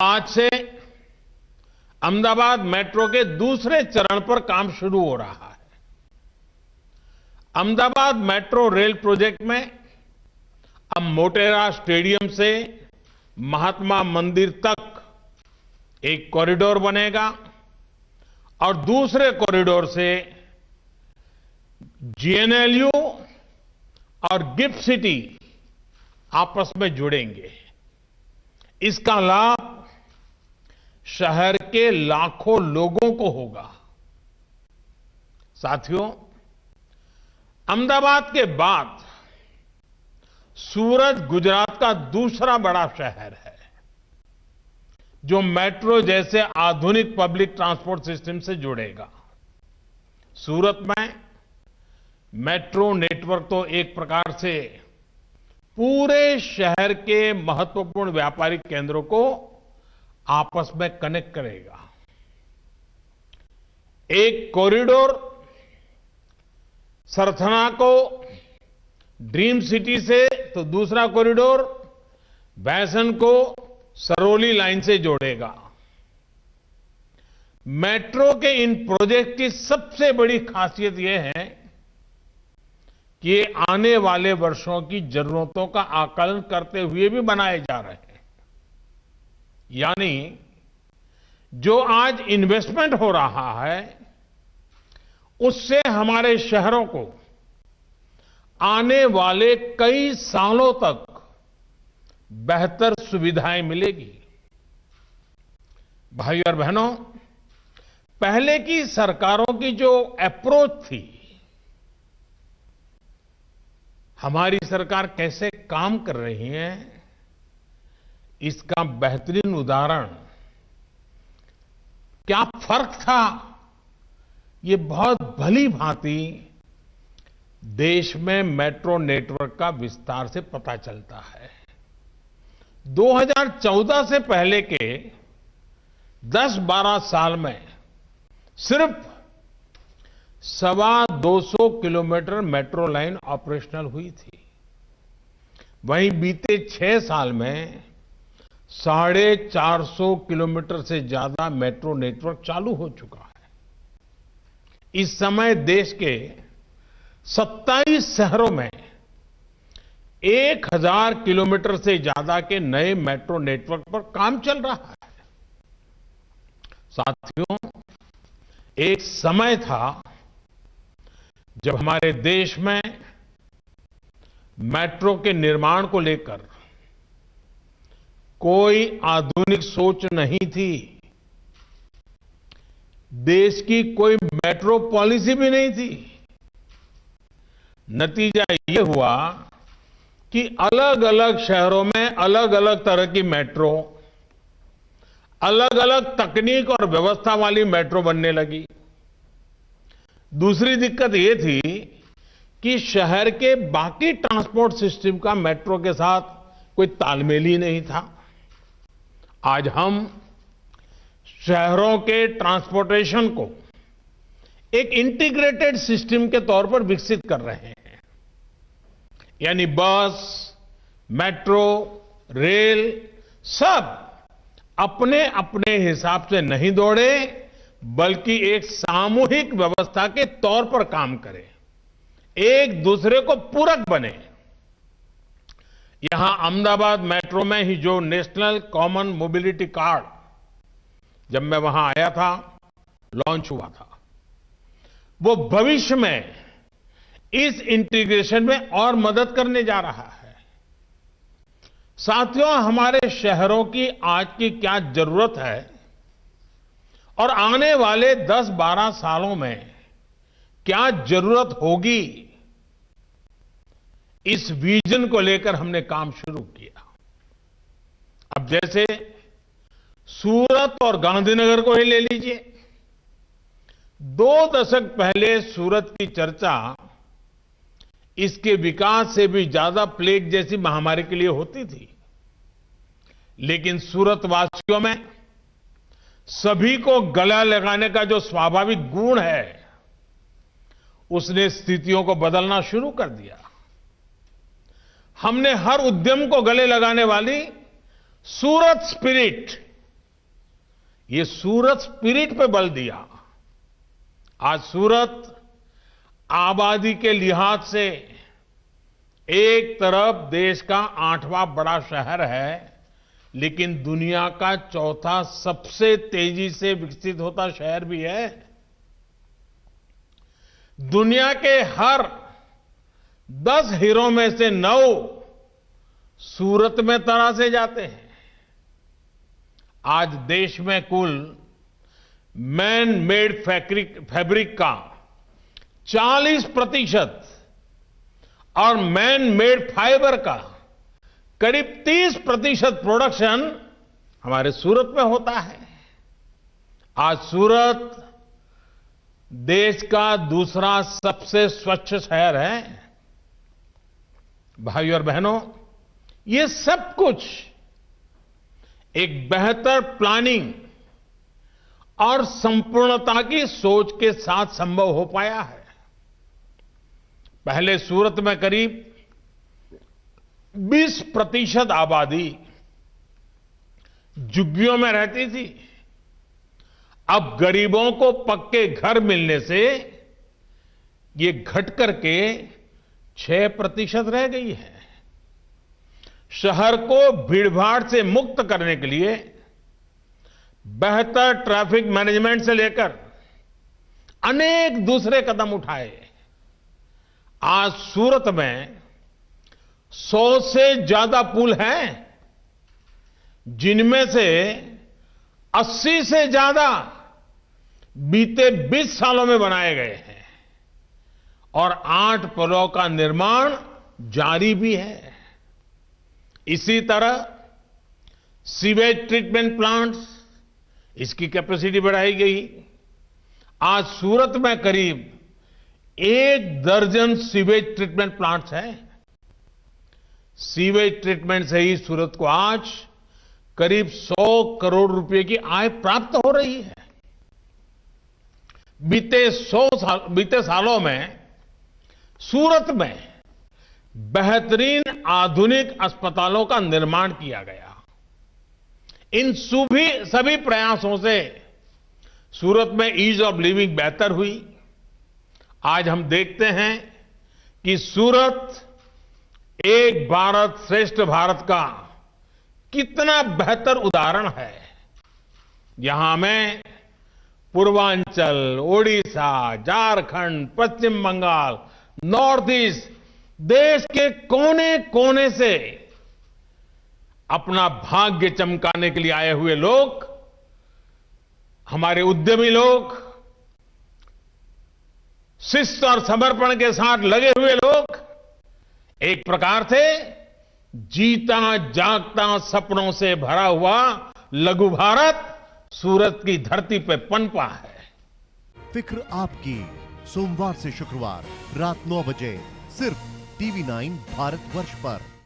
आज से अहमदाबाद मेट्रो के दूसरे चरण पर काम शुरू हो रहा है। अहमदाबाद मेट्रो रेल प्रोजेक्ट में अब मोटेरा स्टेडियम से महात्मा मंदिर तक एक कॉरिडोर बनेगा और दूसरे कॉरिडोर से जीएनएलयू और गिफ्ट सिटी आपस में जुड़ेंगे। इसका लाभ शहर के लाखों लोगों को होगा। साथियों, अहमदाबाद के बाद सूरत गुजरात का दूसरा बड़ा शहर है जो मेट्रो जैसे आधुनिक पब्लिक ट्रांसपोर्ट सिस्टम से जुड़ेगा। सूरत में मेट्रो नेटवर्क तो एक प्रकार से पूरे शहर के महत्वपूर्ण व्यापारिक केंद्रों को आपस में कनेक्ट करेगा। एक कॉरिडोर सरथना को ड्रीम सिटी से तो दूसरा कॉरिडोर भैसन को सरौली लाइन से जोड़ेगा। मेट्रो के इन प्रोजेक्ट की सबसे बड़ी खासियत यह है कि ये आने वाले वर्षों की जरूरतों का आकलन करते हुए भी बनाए जा रहे हैं। यानी जो आज इन्वेस्टमेंट हो रहा है उससे हमारे शहरों को आने वाले कई सालों तक बेहतर सुविधाएं मिलेगी। भाई और बहनों, पहले की सरकारों की जो अप्रोच थी, हमारी सरकार कैसे काम कर रही है, इसका बेहतरीन उदाहरण क्या फर्क था, ये बहुत भली भांति देश में मेट्रो नेटवर्क का विस्तार से पता चलता है। 2014 से पहले के 10-12 साल में सिर्फ 225 किलोमीटर मेट्रो लाइन ऑपरेशनल हुई थी। वहीं बीते 6 साल में 450 किलोमीटर से ज्यादा मेट्रो नेटवर्क चालू हो चुका है। इस समय देश के 27 शहरों में 1000 किलोमीटर से ज्यादा के नए मेट्रो नेटवर्क पर काम चल रहा है। साथियों, एक समय था जब हमारे देश में मेट्रो के निर्माण को लेकर कोई आधुनिक सोच नहीं थी। देश की कोई मेट्रो पॉलिसी भी नहीं थी। नतीजा ये हुआ कि अलग अलग शहरों में अलग अलग तरह की मेट्रो, अलग अलग तकनीक और व्यवस्था वाली मेट्रो बनने लगी। दूसरी दिक्कत ये थी कि शहर के बाकी ट्रांसपोर्ट सिस्टम का मेट्रो के साथ कोई तालमेल ही नहीं था। आज हम शहरों के ट्रांसपोर्टेशन को एक इंटीग्रेटेड सिस्टम के तौर पर विकसित कर रहे हैं। यानी बस, मेट्रो, रेल सब अपने अपने हिसाब से नहीं दौड़े, बल्कि एक सामूहिक व्यवस्था के तौर पर काम करें, एक दूसरे को पूरक बने। यहां अहमदाबाद मेट्रो में ही जो नेशनल कॉमन मोबिलिटी कार्ड, जब मैं वहां आया था, लॉन्च हुआ था, वो भविष्य में इस इंटीग्रेशन में और मदद करने जा रहा है। साथियों, हमारे शहरों की आज की क्या जरूरत है और आने वाले 10-12 सालों में क्या जरूरत होगी, इस विजन को लेकर हमने काम शुरू किया। अब जैसे सूरत और गांधीनगर को ही ले लीजिए। 2 दशक पहले सूरत की चर्चा इसके विकास से भी ज्यादा प्लेग जैसी महामारी के लिए होती थी। लेकिन सूरत वासियों में सभी को गला लगाने का जो स्वाभाविक गुण है, उसने स्थितियों को बदलना शुरू कर दिया। हमने हर उद्यम को गले लगाने वाली सूरत स्पिरिट ये सूरत स्पिरिट पे बल दिया। आज सूरत आबादी के लिहाज से एक तरफ देश का 8वां बड़ा शहर है, लेकिन दुनिया का चौथा सबसे तेजी से विकसित होता शहर भी है। दुनिया के हर 10 हीरो में से 9 सूरत में तरासे जाते हैं। आज देश में कुल मैन मेड फैब्रिक का 40% और मैन मेड फाइबर का करीब 30% प्रोडक्शन हमारे सूरत में होता है। आज सूरत देश का दूसरा सबसे स्वच्छ शहर है। भाइयों और बहनों, ये सब कुछ एक बेहतर प्लानिंग और संपूर्णता की सोच के साथ संभव हो पाया है। पहले सूरत में करीब 20% आबादी झुग्गियों में रहती थी। अब गरीबों को पक्के घर मिलने से ये घट करके 6% रह गई है। शहर को भीड़भाड़ से मुक्त करने के लिए बेहतर ट्रैफिक मैनेजमेंट से लेकर अनेक दूसरे कदम उठाए। आज सूरत में 100 से ज्यादा पुल हैं, जिनमें से 80 से ज्यादा बीते 20 सालों में बनाए गए हैं और 8 पुलों का निर्माण जारी भी है। इसी तरह सीवेज ट्रीटमेंट प्लांट्स, इसकी कैपेसिटी बढ़ाई गई। आज सूरत में करीब 1 दर्जन सीवेज ट्रीटमेंट प्लांट्स हैं। सीवेज ट्रीटमेंट से ही सूरत को आज करीब 100 करोड़ रुपए की आय प्राप्त हो रही है। बीते सालों में सूरत में बेहतरीन आधुनिक अस्पतालों का निर्माण किया गया। इन सभी प्रयासों से सूरत में ईज ऑफ लिविंग बेहतर हुई। आज हम देखते हैं कि सूरत एक भारत श्रेष्ठ भारत का कितना बेहतर उदाहरण है। यहां में पूर्वांचल, ओडिशा, झारखंड, पश्चिम बंगाल, नॉर्थ ईस्ट, देश के कोने कोने से अपना भाग्य चमकाने के लिए आए हुए लोग, हमारे उद्यमी लोग, शिस्त और समर्पण के साथ लगे हुए लोग, एक प्रकार से जीता जागता सपनों से भरा हुआ लघु भारत सूरत की धरती पे पनपा है। फिक्र आपकी, सोमवार से शुक्रवार रात 9 बजे सिर्फ TV9 भारतवर्ष पर।